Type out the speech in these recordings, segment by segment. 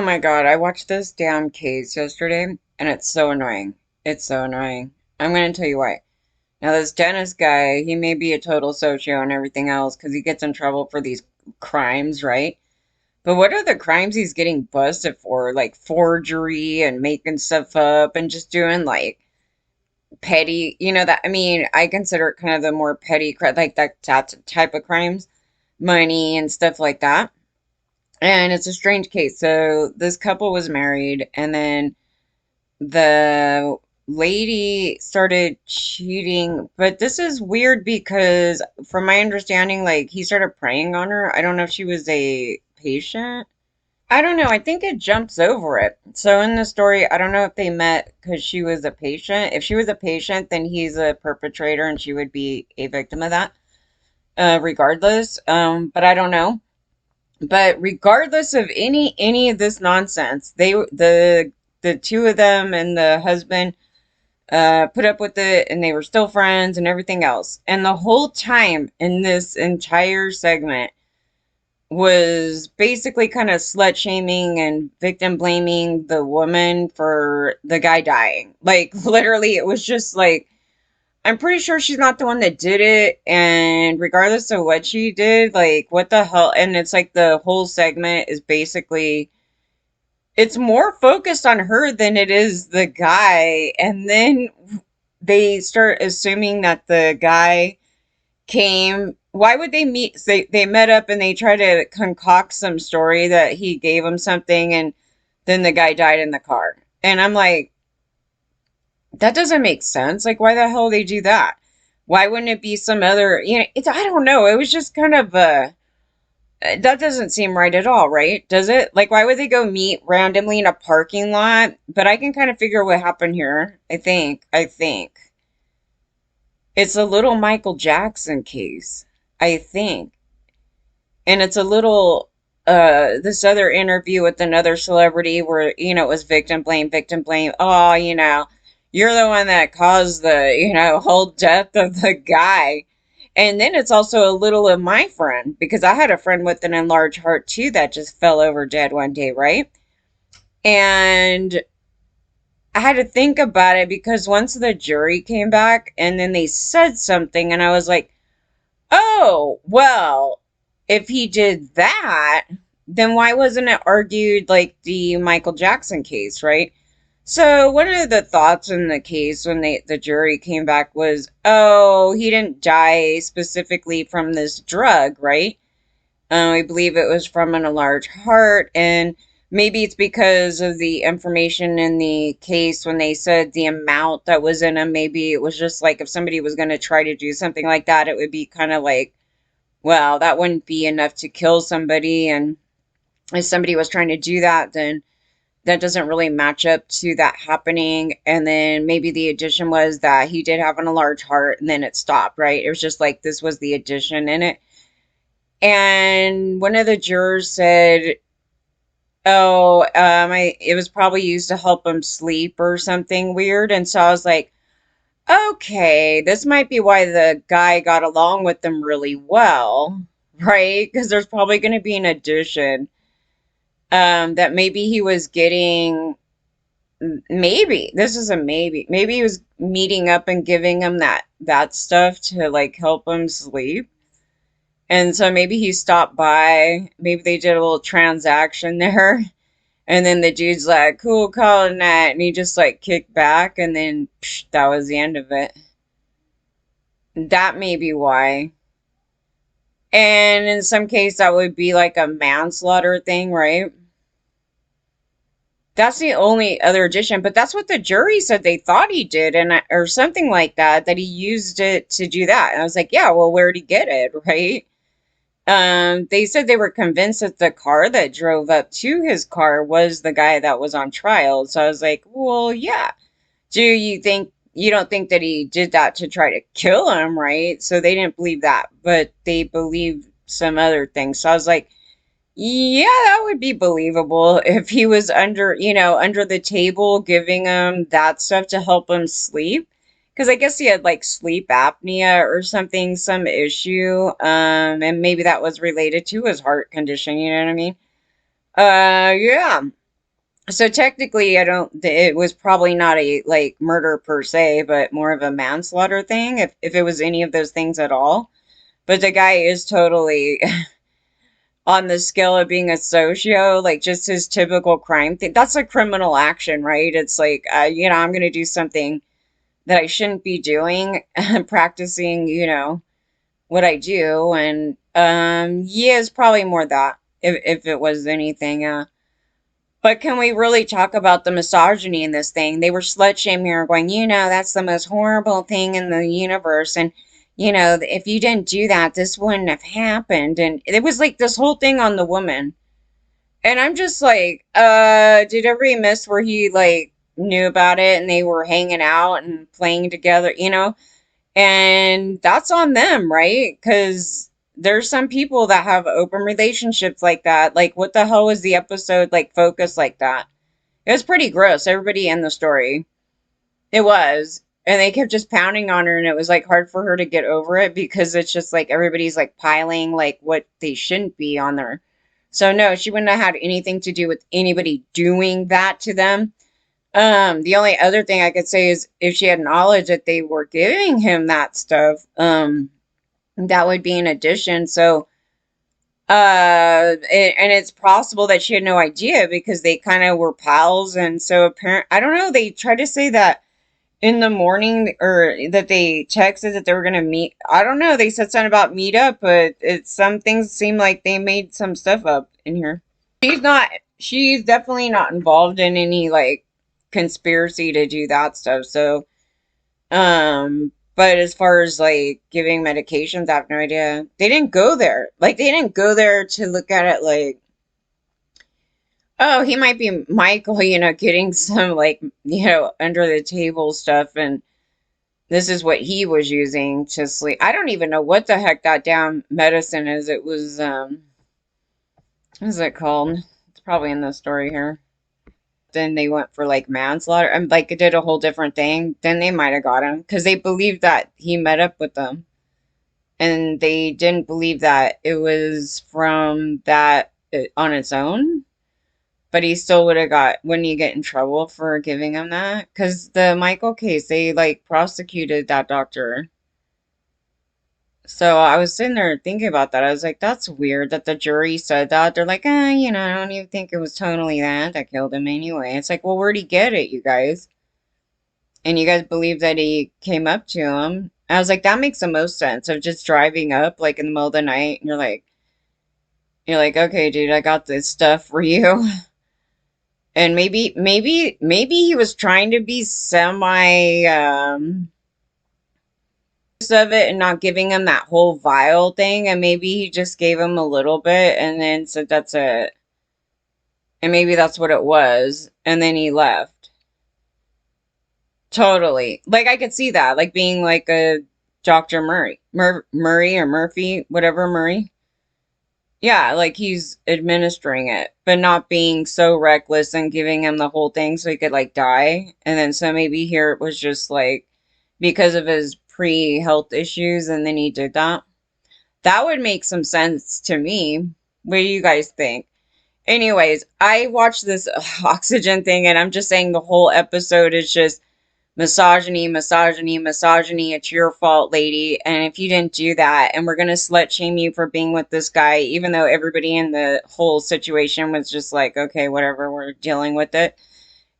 Oh my God, I watched this damn case yesterday and it's so annoying. It's so annoying. I'm gonna tell you why. Now, this dentist guy, he may be a total socio and everything else because he gets in trouble for these crimes, right? But what are the crimes he's getting busted for? Like forgery and making stuff up and just doing like petty, that, I mean, I consider it kind of the more petty, like that type of crimes, money and stuff like that. And it's a strange case. So this couple was married, and then the lady started cheating. But this is weird because, from my understanding, like he started preying on her. I don't know if she was a patient. I don't know. I think it jumps over it. So in the story, I don't know if they met because she was a patient. If she was a patient, then he's a perpetrator and she would be a victim of that, regardless. But I don't know. But regardless of any of this nonsense, the two of them and the husband put up with it, and they were still friends and everything else. And the whole time in this entire segment was basically kind of slut shaming and victim blaming the woman for the guy dying. Like literally, it was just like, I'm pretty sure she's not the one that did it, and regardless of what she did, like what the hell? And it's like the whole segment is basically, it's more focused on her than it is the guy. And then they start assuming that the guy came. Why would they meet? They met up and they try to concoct some story that he gave him something, and then the guy died in the car. And I'm like, that doesn't make sense. Like, why the hell they do that? Why wouldn't it be some other, it's, I don't know. It was just kind of, that doesn't seem right at all, right? Does it? Like, why would they go meet randomly in a parking lot? But I can kind of figure what happened here. I think. It's a little Michael Jackson case. I think. And it's a little, this other interview with another celebrity where, it was victim blame, victim blame. Oh, you're the one that caused the, whole death of the guy. And then it's also a little of my friend, because I had a friend with an enlarged heart too that just fell over dead one day, right? And I had to think about it because once the jury came back and then they said something, and I was like, oh, well, if he did that, then why wasn't it argued like the Michael Jackson case, right? So one of the thoughts in the case when the jury came back was, oh, he didn't die specifically from this drug, right? I believe it was from an enlarged heart, and maybe it's because of the information in the case when they said the amount that was in him. Maybe it was just like if somebody was going to try to do something like that, it would be kind of like, well, that wouldn't be enough to kill somebody, and if somebody was trying to do that, then that doesn't really match up to that happening. And then maybe the addition was that he did have an enlarged heart and then it stopped, right? It was just like this was the addition in it. And one of the jurors said, oh, it was probably used to help him sleep or something weird. And so I was like, okay, this might be why the guy got along with them really well, right? Because there's probably going to be an addition, that maybe he was getting, maybe this is a maybe he was meeting up and giving him that stuff to like help him sleep. And so maybe he stopped by, maybe they did a little transaction there, and then the dude's like, cool, calling that, and he just like kicked back, and then psh, that was the end of it. That may be why. And in some case that would be like a manslaughter thing, right? That's the only other addition, but that's what the jury said they thought he did, and or something like that, that he used it to do that. And I was like, yeah, well, where'd he get it, right? They said they were convinced that the car that drove up to his car was the guy that was on trial. So I was like, well, yeah. You don't think that he did that to try to kill him, right? So they didn't believe that, but they believed some other things. So I was like, yeah, that would be believable if he was under, under the table giving him that stuff to help him sleep. Because I guess he had like sleep apnea or something, some issue. And maybe that was related to his heart condition, you know what I mean? Yeah. So technically, I don't. It was probably not a like murder per se, but more of a manslaughter thing. If it was any of those things at all. But the guy is totally on the scale of being a socio, like just his typical crime thing. That's a criminal action, right? It's like, I'm going to do something that I shouldn't be doing, practicing, what I do. And yeah, it's probably more that if it was anything. But can we really talk about the misogyny in this thing? They were slut shaming her, going, that's the most horrible thing in the universe. And, if you didn't do that, this wouldn't have happened. And it was like this whole thing on the woman. And I'm just like, did everybody miss where he like knew about it and they were hanging out and playing together, And that's on them, right? Because there's some people that have open relationships like that. Like, what the hell was the episode like focused like that? It was pretty gross. Everybody in the story. It was. And they kept just pounding on her, and it was like hard for her to get over it because it's just like everybody's like piling like what they shouldn't be on there. So no, she wouldn't have had anything to do with anybody doing that to them. The only other thing I could say is if she had knowledge that they were giving him that stuff, that would be an addition. So, and it's possible that she had no idea because they kind of were pals, and so apparent. I don't know. They tried to say that in the morning or that they texted that they were gonna meet. I don't know. They said something about meet up, but some things seem like they made some stuff up in here. She's definitely not involved in any like conspiracy to do that stuff. So, but as far as like giving medications, I have no idea. They didn't go there. Like they didn't go there to look at it like, oh, he might be Michael, getting some like, under the table stuff, and this is what he was using to sleep. I don't even know what the heck that damn medicine is. It was what is it called? It's probably in the story here. Then they went for like manslaughter and like it did a whole different thing. Then they might have got him because they believed that he met up with them, and they didn't believe that it was from that on its own. But he still would have got, wouldn't he get in trouble for giving him that? Because the Michael case, they like prosecuted that doctor. So I was sitting there thinking about that. I was like, that's weird that the jury said that. They're like, I don't even think it was totally that killed him anyway. It's like, well, where'd he get it, you guys? And you guys believe that he came up to him. I was like, that makes the most sense of just driving up like in the middle of the night and you're like, okay, dude, I got this stuff for you. And maybe he was trying to be semi of it and not giving him that whole vial thing, and maybe he just gave him a little bit and then said that's it. And maybe that's what it was, and then he left. Totally. Like I could see that, like being like a Dr. Murray or Murphy, whatever Murray. Yeah, like he's administering it, but not being so reckless and giving him the whole thing so he could like die. And then so maybe here it was just like because of his pre-health issues and then he did that. That would make some sense to me. What do you guys think? Anyways, I watched this oxygen thing and I'm just saying the whole episode is just misogyny, misogyny, misogyny. It's your fault, lady. And if you didn't do that, and we're going to slut shame you for being with this guy, even though everybody in the whole situation was just like, okay, whatever, we're dealing with it.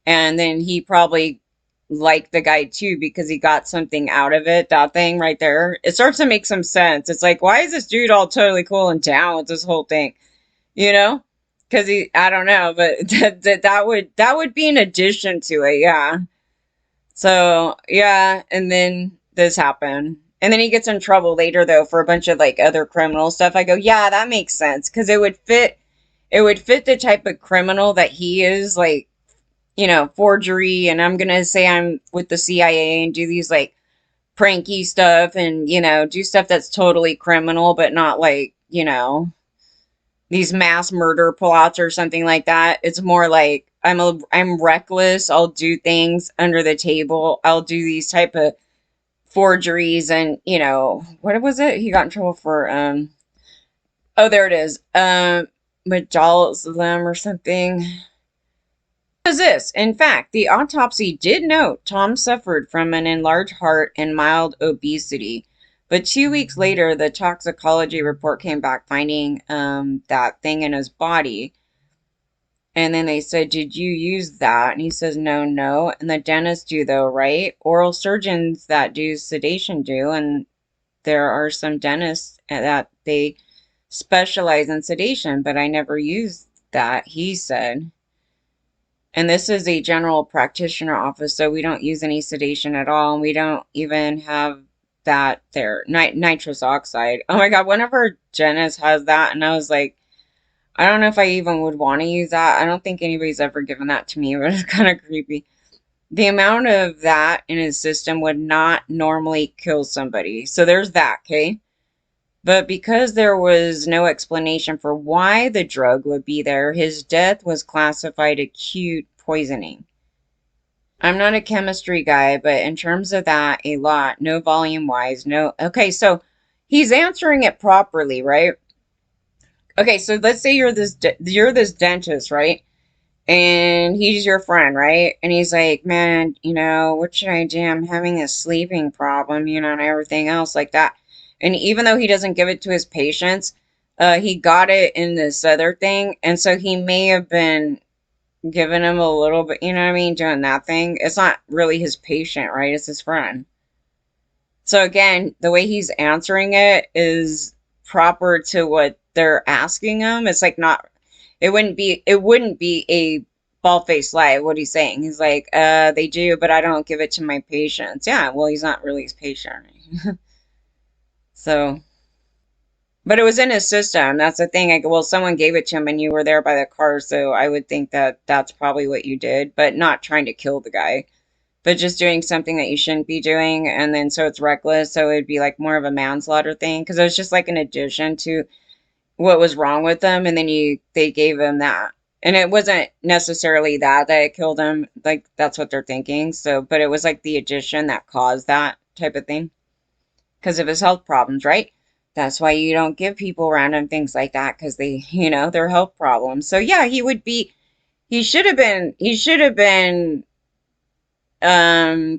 And then he probably liked the guy too because he got something out of it. That thing right there. It starts to make some sense. It's like, why is this dude all totally cool and down with this whole thing? You know? Because I don't know, but that would be an addition to it, yeah. So, yeah, and then this happened. And then he gets in trouble later though for a bunch of like other criminal stuff. I go, yeah, that makes sense because it would fit the type of criminal that he is, like, forgery, and I'm going to say I'm with the CIA and do these like pranky stuff and, do stuff that's totally criminal but not like, these mass murder plots or something like that. It's more like I'm reckless. I'll do things under the table. I'll do these type of forgeries and what was it? He got in trouble for oh, there it is. Majolism or something. this. In fact, the autopsy did note Tom suffered from an enlarged heart and mild obesity. But 2 weeks later, the toxicology report came back finding that thing in his body. And then they said, did you use that? And he says, no, no. And the dentists do, though, right? Oral surgeons that do sedation do. And there are some dentists that they specialize in sedation, but I never used that, he said. And this is a general practitioner office, so we don't use any sedation at all. And we don't even have that there. Nitrous oxide. Oh my God, one of our dentists has that. And I was like, I don't know if I even would want to use that. I don't think anybody's ever given that to me, but it's kind of creepy. The amount of that in his system would not normally kill somebody. So there's that, okay? But because there was no explanation for why the drug would be there, his death was classified acute poisoning. I'm not a chemistry guy, but in terms of that, a lot. No volume-wise, no. Okay, so he's answering it properly, right? Okay, so let's say you're this dentist, right? And he's your friend, right? And he's like, man, what should I do? I'm having a sleeping problem, and everything else like that. And even though he doesn't give it to his patients, he got it in this other thing. And so he may have been giving him a little bit, you know what I mean? Doing that thing. It's not really his patient, right? It's his friend. So again, the way he's answering it is proper to what they're asking him. It's like not, it wouldn't be a bald-faced lie. What he's saying. He's like, they do, but I don't give it to my patients. Yeah, well, he's not really his patient. So, but it was in his system. That's the thing. Well, someone gave it to him and you were there by the car, so I would think that that's probably what you did, but not trying to kill the guy, but just doing something that you shouldn't be doing. And then so it's reckless. So it'd be like more of a manslaughter thing, because it was just like an addition to what was wrong with them. And then they gave him that. And it wasn't necessarily that it killed him. Like, that's what they're thinking. So, but it was like the addition that caused that type of thing because of his health problems, right? That's why you don't give people random things like that, because they, their health problems. So yeah, he should have been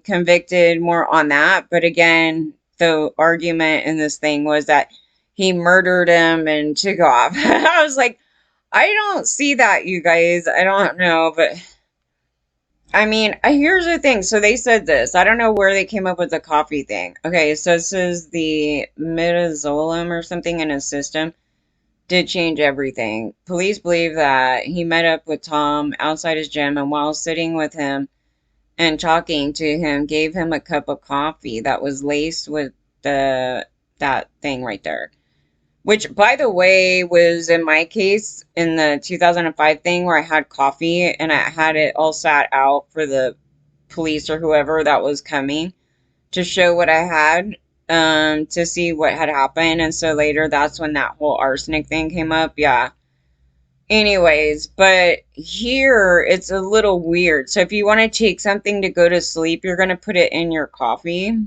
convicted more on that. But again, the argument in this thing was that he murdered him and took off. I was like, I don't see that, you guys. I don't know, but I mean, here's the thing. So they said this. I don't know where they came up with the coffee thing. Okay, so this is the midazolam or something in his system. Did change everything. Police believe that he met up with Tom outside his gym, and while sitting with him and talking to him, gave him a cup of coffee that was laced with that thing right there. Which, by the way, was in my case in the 2005 thing where I had coffee and I had it all sat out for the police or whoever that was coming to show what I had, to see what had happened. And so later, that's when that whole arsenic thing came up. Yeah. Anyways, but here it's a little weird. So if you want to take something to go to sleep, you're going to put it in your coffee.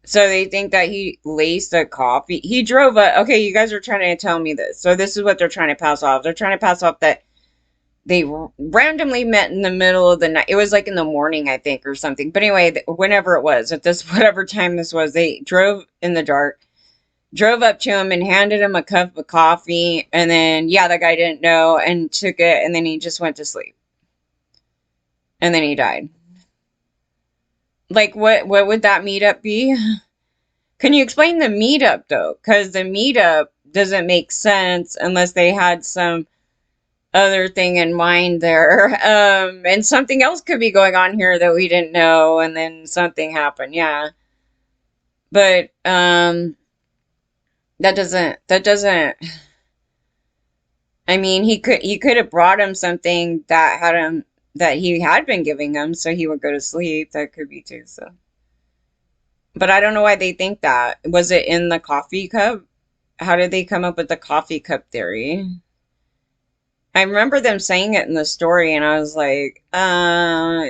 So they think that he laced a coffee. He drove a, okay, you guys are trying to tell me this. So this is what they're trying to pass off. They're trying to pass off that they randomly met in the middle of the night. It was like in the morning, I think, or something. But anyway, whenever it was, at this, whatever time this was, they drove in the dark, drove up to him and handed him a cup of coffee. And then, yeah, the guy didn't know and took it. And then he just went to sleep. And then he died. Like, what would that meetup be? Can you explain the meetup, though? Because the meetup doesn't make sense unless they had some other thing in mind there. And something else could be going on here that we didn't know, and then something happened. Yeah. But, that doesn't, I mean, he could have brought him something that had him, that he had been giving him, so he would go to sleep. That could be too, so. But I don't know why they think that. Was it in the coffee cup? How did they come up with the coffee cup theory? I remember them saying it in the story, and I was like,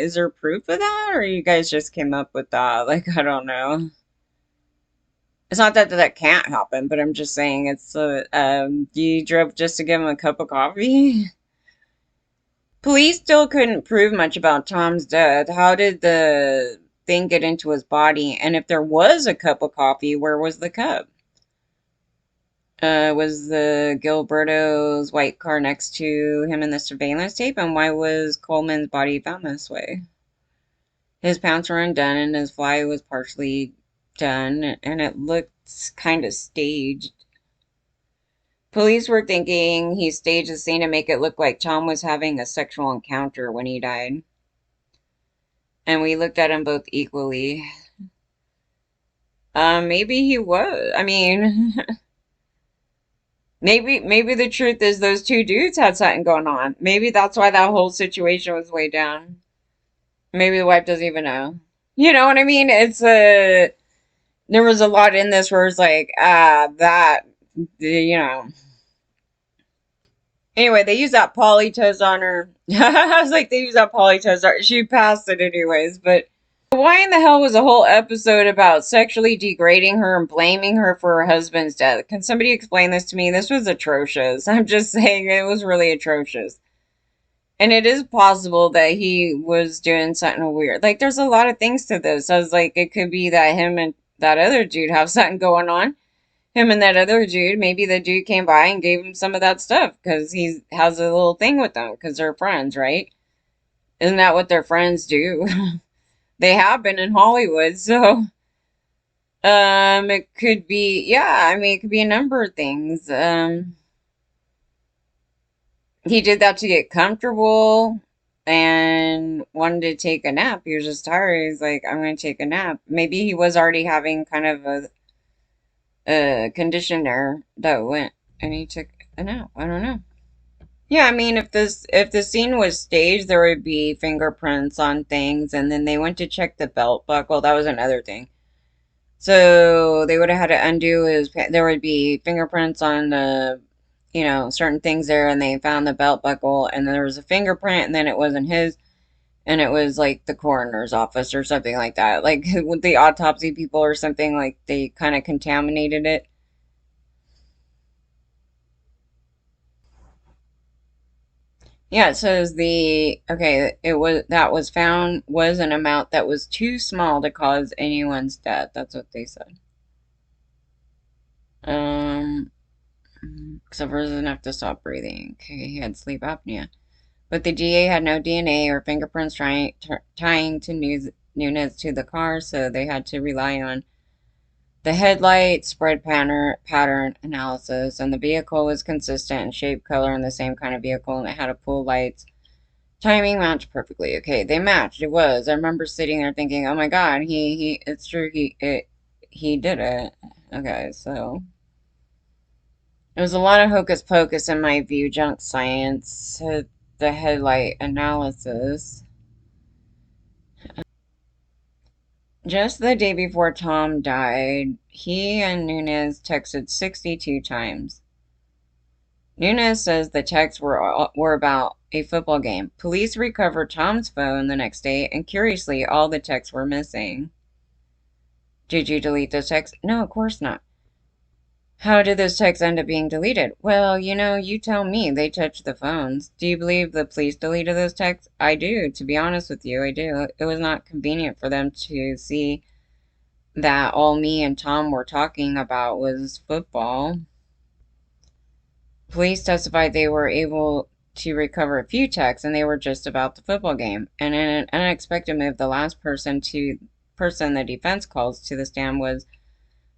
is there proof of that? Or you guys just came up with that? Like, I don't know. It's not that that can't happen, but I'm just saying you drove just to give him a cup of coffee? Police still couldn't prove much about Tom's death. How did the thing get into his body? And if there was a cup of coffee, where was the cup? Was the Gilberto's white car next to him in the surveillance tape? And why was Coleman's body found this way? His pants were undone and his fly was partially done, and it looked kind of staged. Police were thinking he staged the scene to make it look like Tom was having a sexual encounter when he died. And we looked at him both equally. Maybe he was. I mean, maybe the truth is those two dudes had something going on. Maybe that's why that whole situation was way down. Maybe the wife doesn't even know. You know what I mean? It's a there was a lot in this where it's like, that, you know. Anyway, they used that polytose on her. I was like, they used that polytose on her. She passed it anyways, but why in the hell was a whole episode about sexually degrading her and blaming her for her husband's death? Can somebody explain this to me? This was atrocious. I'm just saying it was really atrocious. And it is possible that he was doing something weird. Like, there's a lot of things to this. I was like, it could be that him and that other dude have something going on. Him and that other dude, maybe the dude came by and gave him some of that stuff because he has a little thing with them because they're friends, right? Isn't that what their friends do? They have been in Hollywood, so it could be, yeah, I mean, it could be a number of things. He did that to get comfortable and wanted to take a nap. He was just tired. He's like, I'm going to take a nap. Maybe he was already having kind of a condition there that went and he took a nap. I don't know. Yeah, I mean, if the scene was staged, there would be fingerprints on things, and then they went to check the belt buckle. That was another thing. So they would have had to undo his. There would be fingerprints on the, certain things there, and they found the belt buckle, and there was a fingerprint, and then it wasn't his, and it was like the coroner's office or something like that, like with the autopsy people or something, like they kind of contaminated it. Yeah, it says it was that was found was an amount that was too small to cause anyone's death. That's what they said. Um, except for enough to stop breathing. Okay, he had sleep apnea. But the DA had no DNA or fingerprints tying to Nunez to the car, so they had to rely on the headlight spread pattern analysis, and the vehicle was consistent in shape, color, and the same kind of vehicle, and it had a pool lights. Timing matched perfectly. Okay, they matched. It was. I remember sitting there thinking, "Oh my God, it's true. He did it." Okay, so it was a lot of hocus pocus in my view. Junk science. The headlight analysis. Just the day before Tom died, he and Nunez texted 62 times. Nunez says the texts were about a football game. Police recovered Tom's phone the next day, and curiously, all the texts were missing. Did you delete those texts? No, of course not. How did those texts end up being deleted? Well, you tell me. They touched the phones. Do you believe the police deleted those texts? I do. To be honest with you, I do. It was not convenient for them to see that all me and Tom were talking about was football. Police testified they were able to recover a few texts, and they were just about the football game. And in an unexpected move, the last person the defense calls to the stand was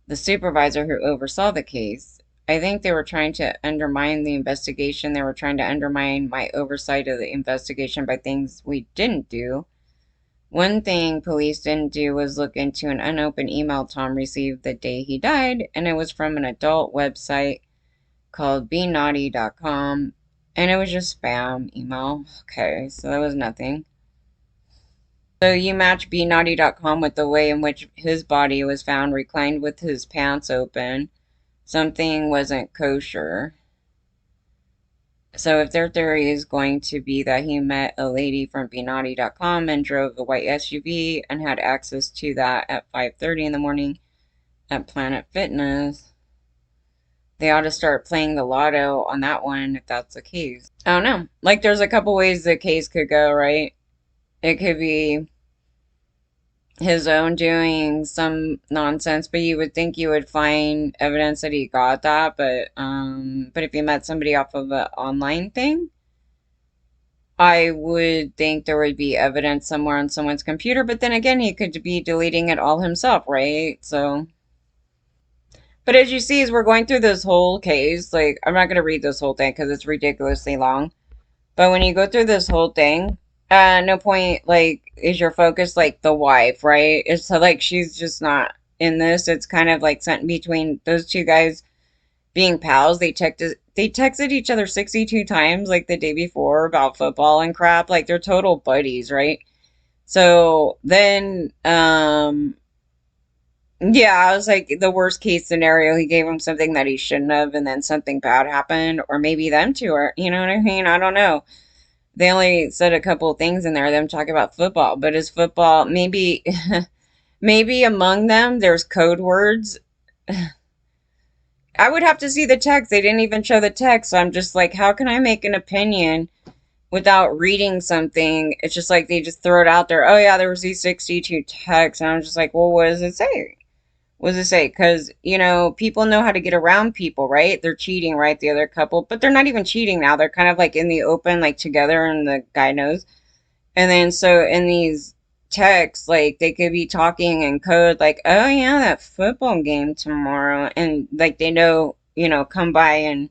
the supervisor who oversaw the case. I think they were trying to undermine the investigation. They were trying to undermine my oversight of the investigation by things we didn't do. One thing police didn't do was look into an unopened email Tom received the day he died, and it was from an adult website called benaughty.com, and it was just spam email. Okay, so that was nothing. So you match benaughty.com with the way in which his body was found reclined with his pants open. Something wasn't kosher. So if their theory is going to be that he met a lady from benaughty.com and drove a white SUV and had access to that at 5:30 in the morning at Planet Fitness, They ought to start playing the lotto on that one if that's the case. I don't know. Like, there's a couple ways the case could go, right? It could be his own doing some nonsense, but you would think you would find evidence that he got that, but if you met somebody off of an online thing, I would think there would be evidence somewhere on someone's computer, but then again, he could be deleting it all himself, right? So, but as you see, as we're going through this whole case, like, I'm not going to read this whole thing because it's ridiculously long. But when you go through this whole thing, no point, like, is your focus, like, the wife, right? It's so, like, she's just not in this. It's kind of, like, sent between those two guys being pals. They texted each other 62 times, like, the day before about football and crap. Like, they're total buddies, right? So then, yeah, I was like, the worst case scenario, he gave him something that he shouldn't have, and then something bad happened, or maybe them two are, you know what I mean? I don't know. They only said a couple of things in there, them talking about football, but is football maybe maybe among them there's code words. I would have to see the text. They didn't even show the text, so I'm just like, how can I make an opinion without reading something? It's just like they just throw it out there. Oh yeah, there was these 62 texts, and I'm just like, well, what does it say? What does it say? Because, people know how to get around people, right? They're cheating, right? The other couple, but they're not even cheating now. They're kind of like in the open, like together, and the guy knows. And then so in these texts, like they could be talking in code, like, oh yeah, that football game tomorrow. And like they know, come by and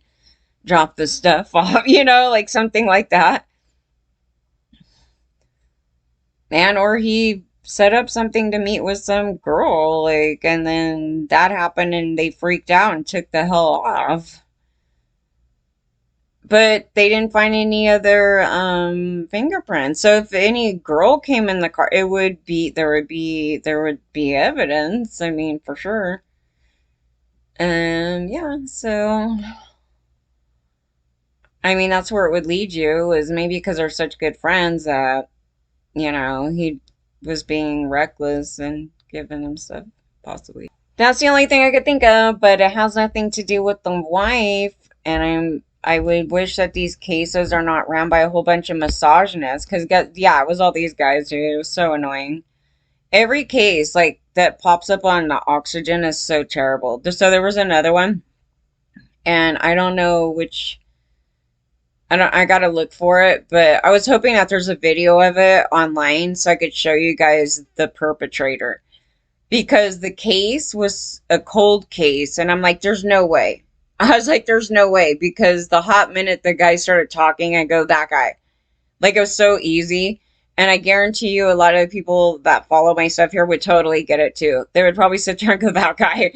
drop the stuff off, like something like that. And or he set up something to meet with some girl, like, and then that happened and they freaked out and took the hell off. But they didn't find any other fingerprints. So if any girl came in the car, there would be evidence. I mean, for sure. Yeah, so I mean that's where it would lead you, is maybe because they're such good friends that, he was being reckless and giving him stuff, possibly. That's the only thing I could think of, but it has nothing to do with the wife. And I would wish that these cases are not ran by a whole bunch of misogynists, because yeah, it was all these guys, dude. It was so annoying. Every case like that pops up on the oxygen is so terrible. So there was another one, and I don't know which. I gotta look for it, but I was hoping that there's a video of it online so I could show you guys the perpetrator, because the case was a cold case, and I'm like, there's no way. I was like, there's no way, because the hot minute the guy started talking, I go, that guy. Like, it was so easy. And I guarantee you a lot of people that follow my stuff here would totally get it too. They would probably sit there and go, that guy.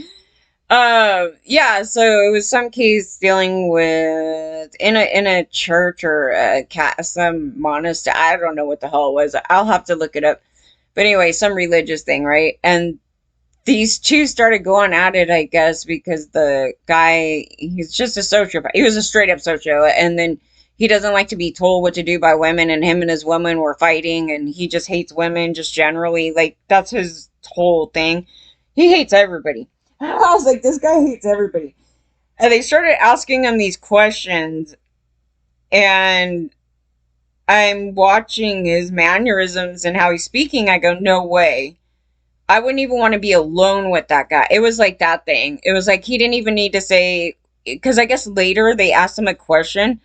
Yeah, so it was some case dealing with in a church or some monastery. I don't know what the hell it was. I'll have to look it up. But anyway, some religious thing, right? And these two started going at it, I guess, because the guy, he's just a sociopath. He was a straight up socio, and then he doesn't like to be told what to do by women, and him and his woman were fighting, and he just hates women just generally. Like, that's his whole thing. He hates everybody. I was like, this guy hates everybody. And they started asking him these questions, and I'm watching his mannerisms and how he's speaking. I go, no way. I wouldn't even want to be alone with that guy. It was like that thing. It was like he didn't even need to say, because I guess later they asked him a question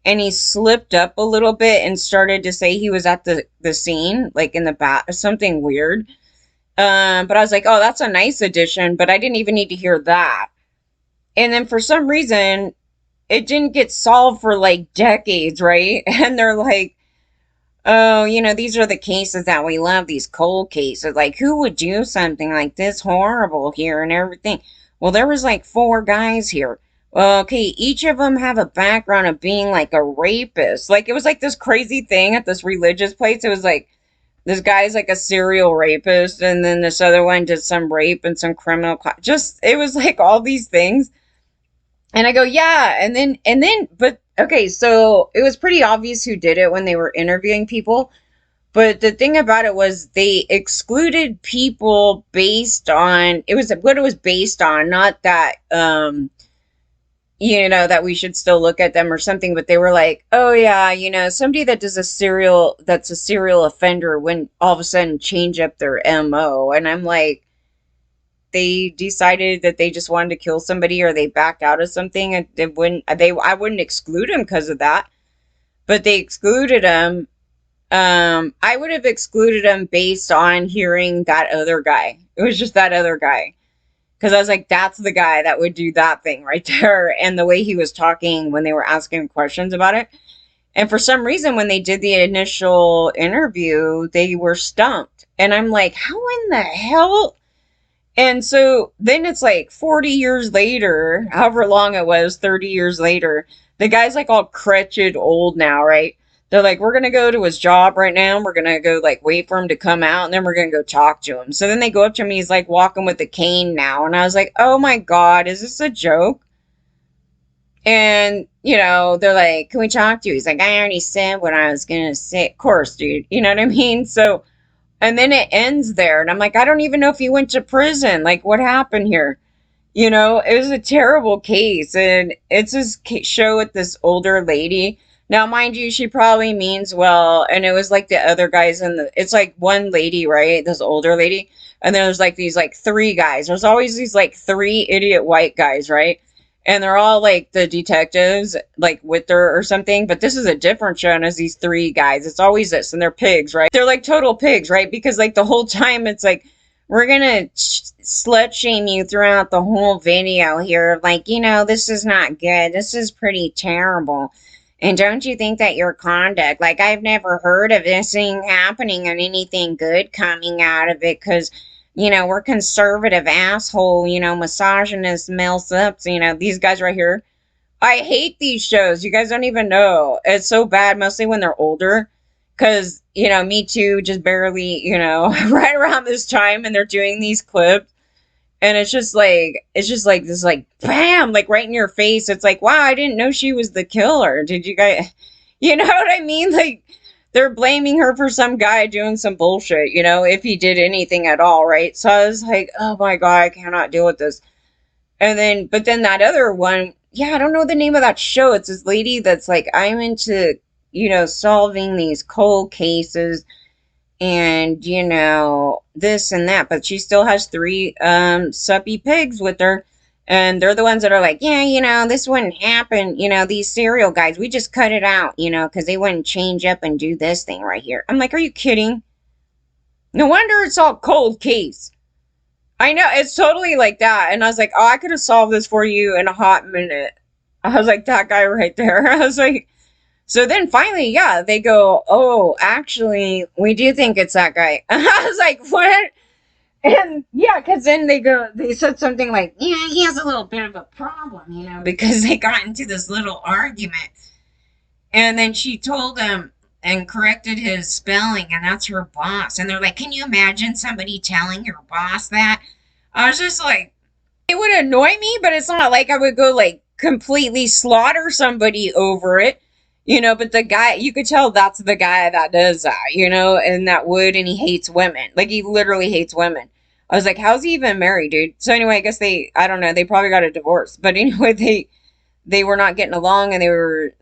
and he slipped up a little bit and started to say he was at the scene, like in the back, something weird. But I was like, oh, that's a nice addition, but I didn't even need to hear that. And then for some reason, it didn't get solved for like decades, right? And they're like, oh, these are the cases that we love, these cold cases. Like, who would do something like this horrible here and everything? Well, there was like 4 guys here. Well, okay, each of them have a background of being like a rapist. Like, it was like this crazy thing at this religious place. It was like, this guy's like a serial rapist, and then this other one did some rape and some criminal. Just, it was like all these things. And I go, yeah. But okay, so it was pretty obvious who did it when they were interviewing people. But the thing about it was they excluded people based on, it was what it was based on, not that, that we should still look at them or something, but they were like, oh yeah, somebody that's a serial offender wouldn't all of a sudden change up their MO. And I'm like, they decided that they just wanted to kill somebody or they backed out of something and I wouldn't exclude them because of that. But they excluded them. I would have excluded them based on hearing that other guy. It was just that other guy. Because I was like, that's the guy that would do that thing right there. And the way he was talking when they were asking questions about it. And for some reason, when they did the initial interview, they were stumped. And I'm like, how in the hell? And so then it's like 40 years later, however long it was, 30 years later, the guy's like all crutched old now, right? They're like, we're going to go to his job right now. We're going to go like wait for him to come out and then we're going to go talk to him. So then they go up to him and he's like walking with a cane now. And I was like, oh my God, is this a joke? And, they're like, can we talk to you? He's like, I already said what I was going to say. Of course, dude. You know what I mean? So, and then it ends there. And I'm like, I don't even know if he went to prison. Like, what happened here? It was a terrible case. And it's this show with this older lady. Now, mind you, she probably means well. And it was like the other guys it's like one lady, right? This older lady. And there's like these like three guys. There's always these like three idiot white guys, right? And they're all like the detectives, like with her or something. But this is a different show, and as these three guys, it's always this, and they're pigs, right? They're like total pigs, right? Because like the whole time it's like, we're gonna slut shame you throughout the whole video here. Like, this is not good. This is pretty terrible. And don't you think that your conduct, like I've never heard of this thing happening and anything good coming out of it because we're conservative asshole, misogynist, male subs, these guys right here. I hate these shows. You guys don't even know. It's so bad, mostly when they're older. Because, Me Too just barely, right around this time and they're doing these clips. And it's just like this, like, bam, like right in your face. It's like, wow, I didn't know she was the killer. Did you guys, you know what I mean? Like, they're blaming her for some guy doing some bullshit, if he did anything at all, right? So I was like, oh my God, I cannot deal with this. But then that other one, yeah, I don't know the name of that show. It's this lady that's like, I'm into, solving these cold cases and, this and that. But she still has three suppy pigs with her. And they're the ones that are like, yeah, this wouldn't happen. These serial guys, we just cut it out, because they wouldn't change up and do this thing right here. I'm like, are you kidding? No wonder it's all cold case. I know, it's totally like that. And I was like, oh, I could have solved this for you in a hot minute. I was like, that guy right there. I was like, so then finally, yeah, they go, oh, actually, we do think it's that guy. I was like, what? And yeah, because then they said something like, yeah, he has a little bit of a problem, because they got into this little argument. And then she told him and corrected his spelling, and that's her boss. And they're like, can you imagine somebody telling your boss that? I was just like, it would annoy me, but it's not like I would go like completely slaughter somebody over it. But the guy, you could tell that's the guy that does that, and and he hates women. Like, he literally hates women. I was like, how's he even married, dude? So anyway, I guess I don't know, they probably got a divorce. But anyway, they were not getting along and they were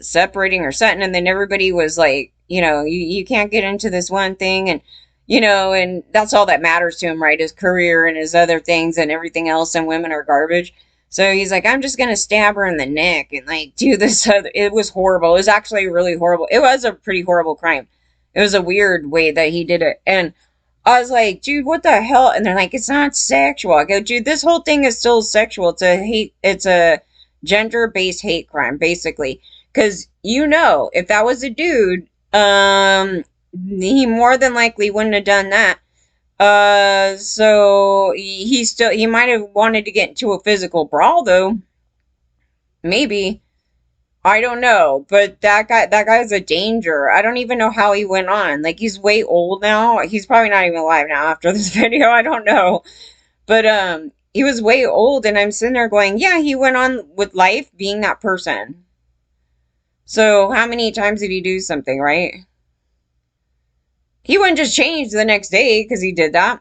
separating or something. And then everybody was like, you can't get into this one thing. And, and that's all that matters to him, right? His career and his other things and everything else. And women are garbage. So he's like, I'm just going to stab her in the neck and like do this other. It was horrible. It was actually really horrible. It was a pretty horrible crime. It was a weird way that he did it. And I was like, dude, what the hell? And they're like, it's not sexual. I go, dude, this whole thing is still sexual. It's a gender-based hate crime, basically. Because, if that was a dude, he more than likely wouldn't have done that. So he might have wanted to get into a physical brawl though. Maybe. I don't know, but that guy's a danger. I don't even know how he went on. Like, he's way old now. He's probably not even alive now after this video. I don't know. But, he was way old and I'm sitting there going, yeah, he went on with life being that person. So how many times did he do something, right? He wouldn't just change the next day because he did that.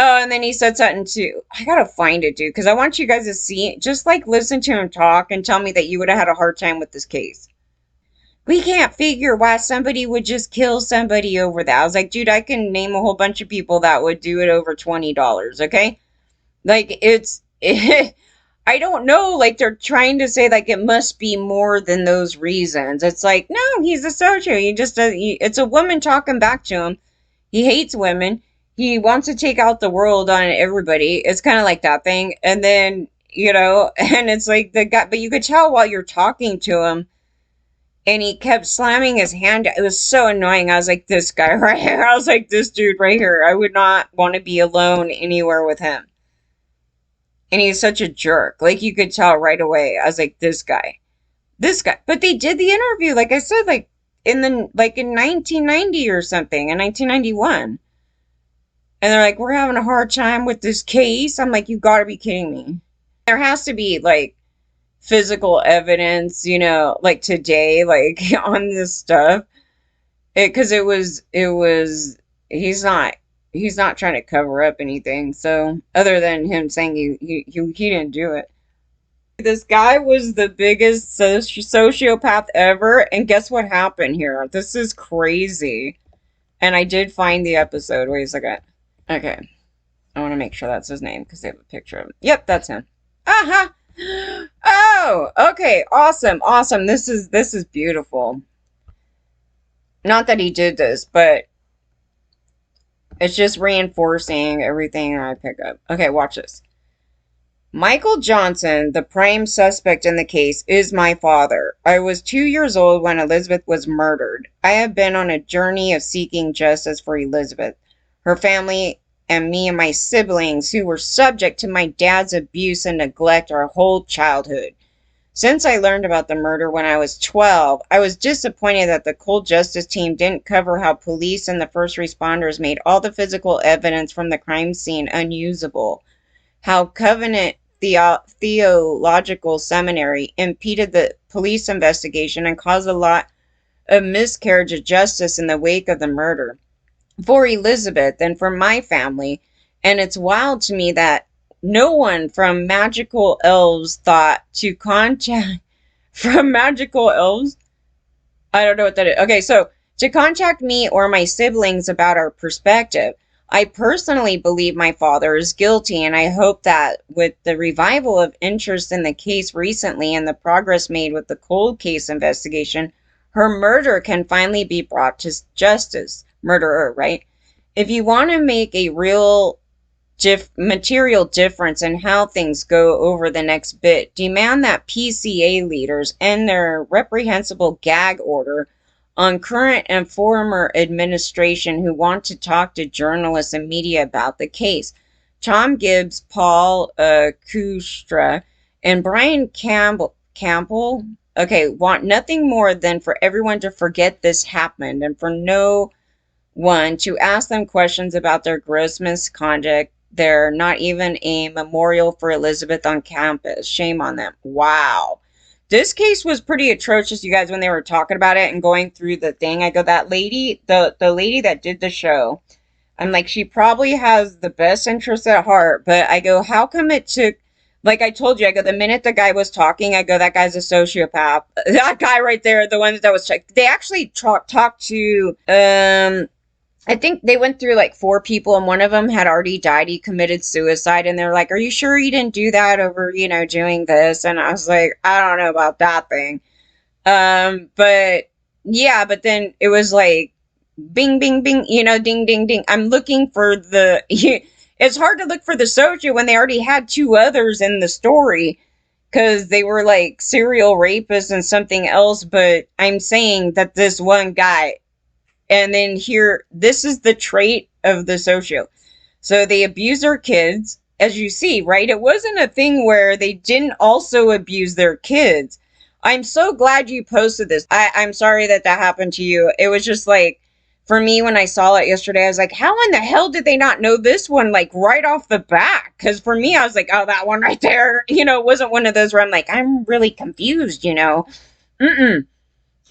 Oh, and then he said something too. I gotta find it, dude, because I want you guys to see, just like listen to him talk and tell me that you would have had a hard time with this case. We can't figure why somebody would just kill somebody over that. I was like, dude, I can name a whole bunch of people that would do it over $20, okay? Like, I don't know. Like, they're trying to say, like, it must be more than those reasons. It's like, no, he's a social. He just, it's a woman talking back to him. He hates women. He wants to take out the world on everybody. It's kind of like that thing. And then, and it's like the guy, but you could tell while you're talking to him, and he kept slamming his hand. It was so annoying. I was like, this guy right here. I was like, this dude right here. I would not want to be alone anywhere with him. And he's such a jerk. Like, you could tell right away. I was like, this guy. This guy. But they did the interview, like I said, in 1990 or something, in 1991. And they're like, we're having a hard time with this case. I'm like, you gotta be kidding me. There has to be, like, physical evidence, like today, like on this stuff. Because he's not trying to cover up anything. So, other than him saying he didn't do it. This guy was the biggest sociopath ever. And guess what happened here? This is crazy. And I did find the episode. Wait a second. Okay. I want to make sure that's his name because they have a picture of him. Yep, that's him. Aha! Oh, okay. Awesome. Awesome. This is beautiful. Not that he did this, but it's just reinforcing everything I pick up. Okay, watch this. Michael Johnson, the prime suspect in the case, is my father. I was 2 years old when Elizabeth was murdered. I have been on a journey of seeking justice for Elizabeth, her family, and me and my siblings who were subject to my dad's abuse and neglect our whole childhood. Since I learned about the murder when I was 12, I was disappointed that the cold justice team didn't cover how police and the first responders made all the physical evidence from the crime scene unusable, how Covenant Theological Seminary impeded the police investigation and caused a lot of miscarriage of justice in the wake of the murder for Elizabeth and for my family. And it's wild to me that no one from Magical Elves thought to contact from Magical Elves. I don't know what that is. Okay, so to contact me or my siblings about our perspective. I personally believe my father is guilty, and I hope that with the revival of interest in the case recently and the progress made with the cold case investigation, her murder can finally be brought to justice. Murderer, right? If you want to make a real material difference in how things go over the next bit, demand that PCA leaders end their reprehensible gag order on current and former administration who want to talk to journalists and media about the case. Tom Gibbs, Paul Kustra, and Brian Campbell, want nothing more than for everyone to forget this happened and for no one to ask them questions about their gross misconduct. They're not even a memorial for Elizabeth on campus. Shame on them. Wow. This case was pretty atrocious, you guys, when they were talking about it and going through the thing. I go, that lady, the lady that did the show, I'm like, she probably has the best interest at heart, but I go, how come it took, like I told you, I go, the minute the guy was talking, I go, that guy's a sociopath. That guy right there, the one that was, they actually talked to, I think they went through like 4 people and one of them had already died. He committed suicide and they're like, are you sure you didn't do that over, doing this? And I was like, I don't know about that thing. But yeah, but then it was like, bing, bing, bing, ding, ding, ding. I'm looking for it's hard to look for the soju when they already had 2 others in the story because they were like serial rapists and something else. But I'm saying that this one guy, and then here, this is the trait of the socio. So they abuse their kids, as you see, right? It wasn't a thing where they didn't also abuse their kids. I'm so glad you posted this. I'm sorry that happened to you. It was just like, for me, when I saw it yesterday, I was like, how in the hell did they not know this one, like, right off the bat? Because for me, I was like, oh, that one right there. It wasn't one of those where I'm like, I'm really confused, Mm-mm.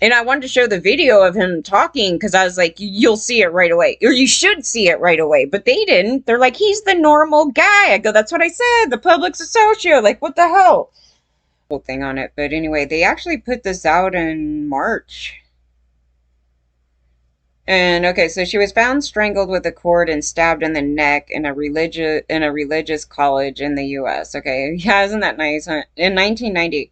And I wanted to show the video of him talking because I was like, you'll see it right away. Or you should see it right away. But they didn't. They're like, he's the normal guy. I go, that's what I said. The public's a socio. Like, what the hell? Whole thing on it. But anyway, they actually put this out in March. And okay, so she was found strangled with a cord and stabbed in the neck in a religious college in the US. Okay. Yeah, isn't that nice? Huh? In 1990.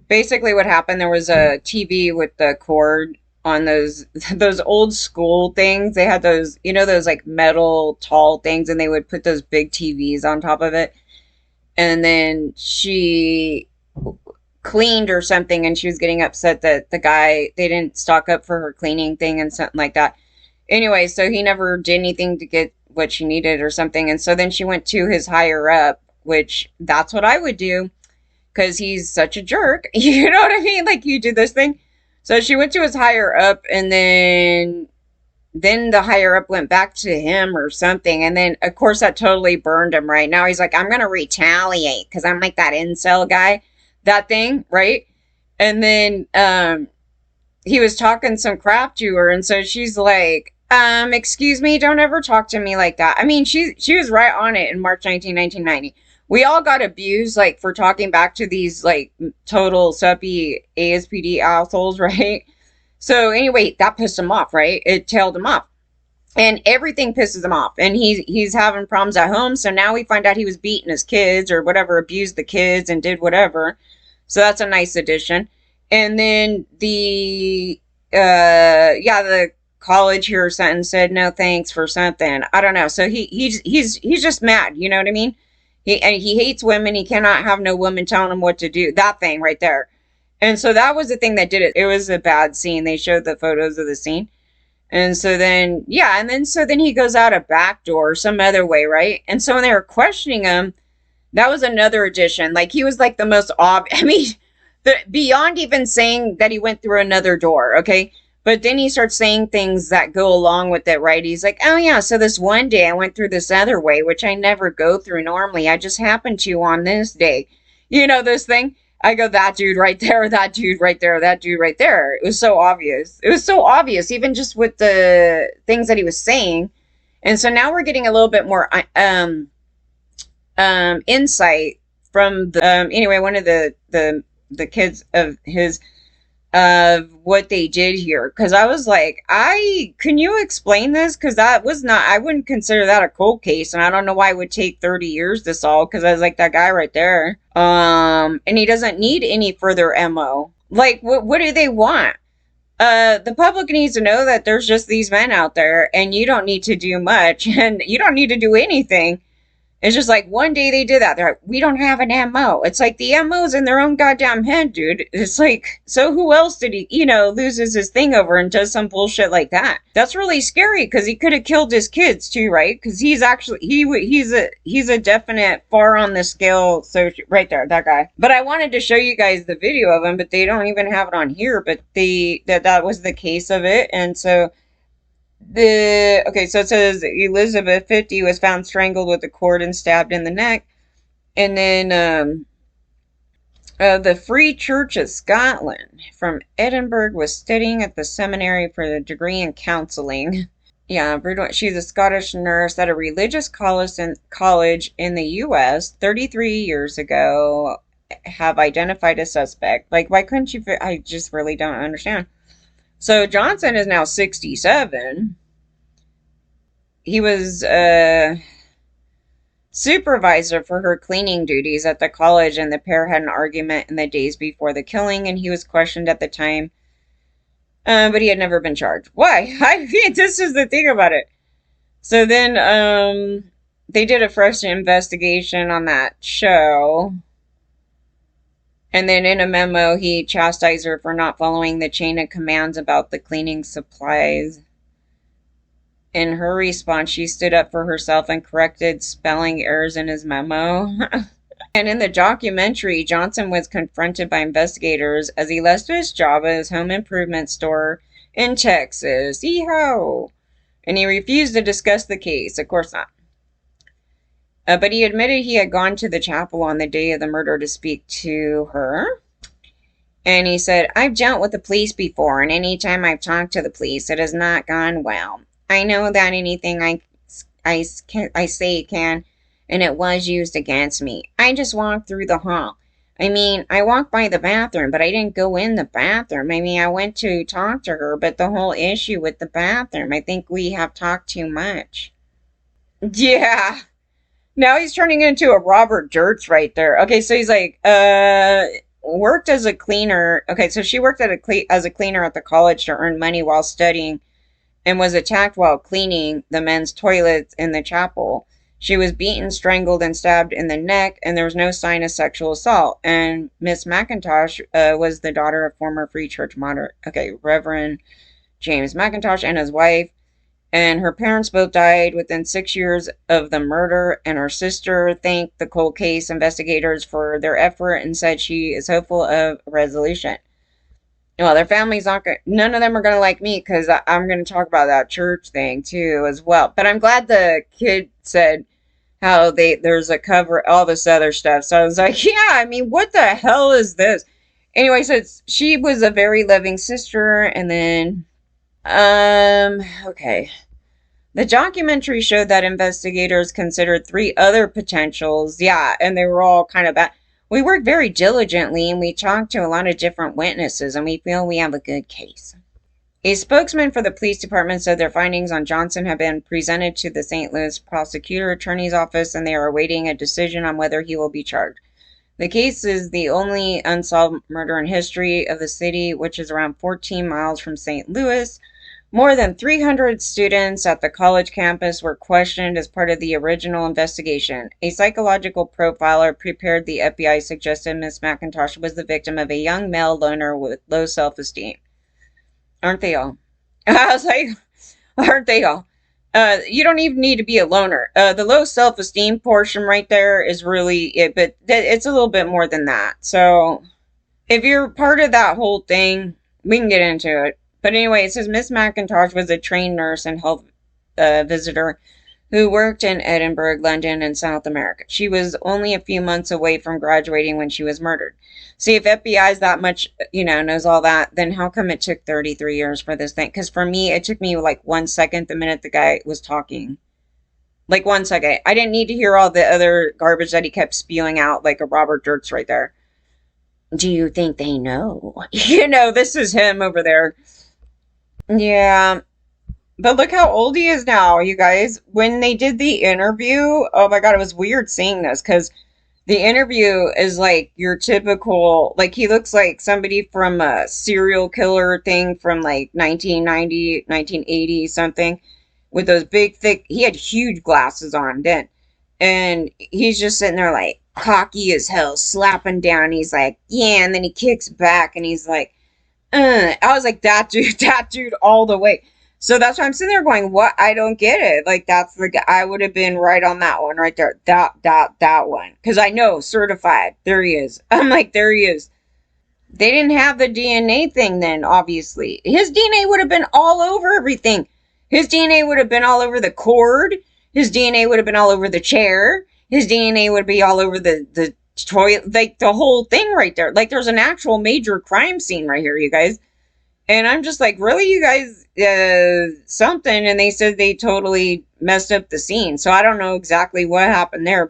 Basically what happened, there was a TV with the cord on those those old school things. They had those, you know, those like metal tall things, and they would put those big TVs on top of it. And then she cleaned or something, and she was getting upset that the guy, they didn't stock up for her cleaning thing and something like that. Anyway, so he never did anything to get what she needed or something. And so then she went to his higher up, which that's what I would do because he's such a jerk. You know what I mean? Like, you do this thing. So she went to his higher up, and then the higher up went back to him or something. And then, of course, that totally burned him, right? Now he's like, I'm going to retaliate because I'm like that incel guy, that thing, right? And then he was talking some crap to her. And so she's like, excuse me, don't ever talk to me like that. I mean, she was right on it in March 1990. We all got abused, like, for talking back to these, like, total suppy ASPD assholes, right? So anyway, that pissed him off, right? It tailed him off. And everything pisses him off. And he's having problems at home. So now we find out he was beating his kids or whatever, abused the kids and did whatever. So that's a nice addition. And then the college here or something said no thanks for something. I don't know. So he's just mad. You know what I mean? He hates women. He cannot have no woman telling him what to do. That thing right there. And so that was the thing that did it. It was a bad scene. They showed the photos of the scene. And so then, yeah, so then he goes out a back door some other way, right? And so when they were questioning him, that was another addition. Like, he was like the most obvious. I mean, beyond even saying that he went through another door, okay? But then he starts saying things that go along with it, right? He's like, oh yeah, so this one day I went through this other way, which I never go through normally. I just happened to on this day. You know, this thing? I go, that dude right there, that dude right there, that dude right there. It was so obvious. It was so obvious, even just with the things that he was saying. And so now we're getting a little bit more insight from the anyway, one of the kids of his, of what they did here, because I was like, can you explain this? Because that was not, I wouldn't consider that a cold case, and I don't know why it would take 30 years to solve, because I was like, that guy right there, and he doesn't need any further MO. Like, what do they want? The public needs to know that there's just these men out there, and you don't need to do much, and you don't need to do anything. It's just like, one day they did that. They're like, we don't have an MO. It's like, the MO's in their own goddamn head, dude. It's like, so who else did he, loses his thing over and does some bullshit like that? That's really scary, because he could have killed his kids too, right? Because he's actually, he's a definite far on the scale, so right there, that guy. But I wanted to show you guys the video of him, but they don't even have it on here, but that was the case of it. And so okay, so it says Elizabeth, 50, was found strangled with a cord and stabbed in the neck. And then the Free Church of Scotland from Edinburgh was studying at the seminary for a degree in counseling. Yeah, brutal. She's a Scottish nurse at a religious college in the US 33 years ago. Have identified a suspect. Like, why couldn't you? I just really don't understand. So Johnson is now 67. He was a supervisor for her cleaning duties at the college, and the pair had an argument in the days before the killing, and he was questioned at the time, but he had never been charged. Why? I mean, this is the thing about it. So then they did a fresh investigation on that show. And then in a memo, he chastised her for not following the chain of commands about the cleaning supplies. In her response, she stood up for herself and corrected spelling errors in his memo. And in the documentary, Johnson was confronted by investigators as he left his job at his home improvement store in Texas. Yee-ho! And he refused to discuss the case. Of course not. But he admitted he had gone to the chapel on the day of the murder to speak to her. And he said, I've dealt with the police before, and any time I've talked to the police, it has not gone well. I know that anything I say can, and it was used against me. I just walked through the hall. I mean, I walked by the bathroom, but I didn't go in the bathroom. I mean, I went to talk to her, but the whole issue with the bathroom, I think we have talked too much. Yeah. Now he's turning into a Robert Dirts right there. Okay, so he's like, worked as a cleaner. Okay, so she worked as a cleaner at the college to earn money while studying and was attacked while cleaning the men's toilets in the chapel. She was beaten, strangled, and stabbed in the neck, and there was no sign of sexual assault. And Miss Mackintosh was the daughter of former Free Church martyr, Reverend James Mackintosh, and his wife. And her parents both died within 6 years of the murder. And her sister thanked the cold case investigators for their effort and said she is hopeful of a resolution. Well, their family's not going. None of them are going to like me because I'm going to talk about that church thing too as well. But I'm glad the kid said how there's a cover, all this other stuff. So I was like, yeah, I mean, what the hell is this? Anyway, so she was a very loving sister, and then okay. The documentary showed that investigators considered three other potentials. Yeah, and they were all kind of bad. We worked very diligently and we talked to a lot of different witnesses, and we feel we have a good case. A spokesman for the police department said their findings on Johnson have been presented to the St. Louis prosecutor attorney's office and they are awaiting a decision on whether he will be charged. The case is the only unsolved murder in history of the city, which is around 14 miles from St. Louis. More than 300 students at the college campus were questioned as part of the original investigation. A psychological profiler prepared the FBI suggested Miss Mackintosh was the victim of a young male loner with low self-esteem. Aren't they all? I was like, aren't they all? You don't even need to be a loner. The low self-esteem portion right there is really it, but it's a little bit more than that. So if you're part of that whole thing, we can get into it. But anyway, it says Miss Mackintosh was a trained nurse and health visitor who worked in Edinburgh, London, and South America. She was only a few months away from graduating when she was murdered. See, if FBI is that much, knows all that, then how come it took 33 years for this thing? Because for me, it took me like 1 second the minute the guy was talking. Like 1 second. I didn't need to hear all the other garbage that he kept spewing out like a Robert Dirks right there. Do you think they know? This is him over there. Yeah, but look how old he is now, you guys. When they did the interview, oh my God, it was weird seeing this because the interview is like your typical, like he looks like somebody from a serial killer thing from like 1990, 1980 something with those big, thick, he had huge glasses on then. And he's just sitting there like cocky as hell, slapping down. He's like, yeah, and then he kicks back and he's like, I was like, that dude all the way. So that's why I'm sitting there going, what? I don't get it. Like, that's the guy. I would have been right on that one right there. That one. Because I know, certified. There he is. I'm like, there he is. They didn't have the DNA thing then, obviously. His DNA would have been all over everything. His DNA would have been all over the cord. His DNA would have been all over the chair. His DNA would be all over the toilet, like the whole thing right there. Like there's an actual major crime scene right here, you guys. And I'm just like, really, you guys, something. And they said they totally messed up the scene. So I don't know exactly what happened there.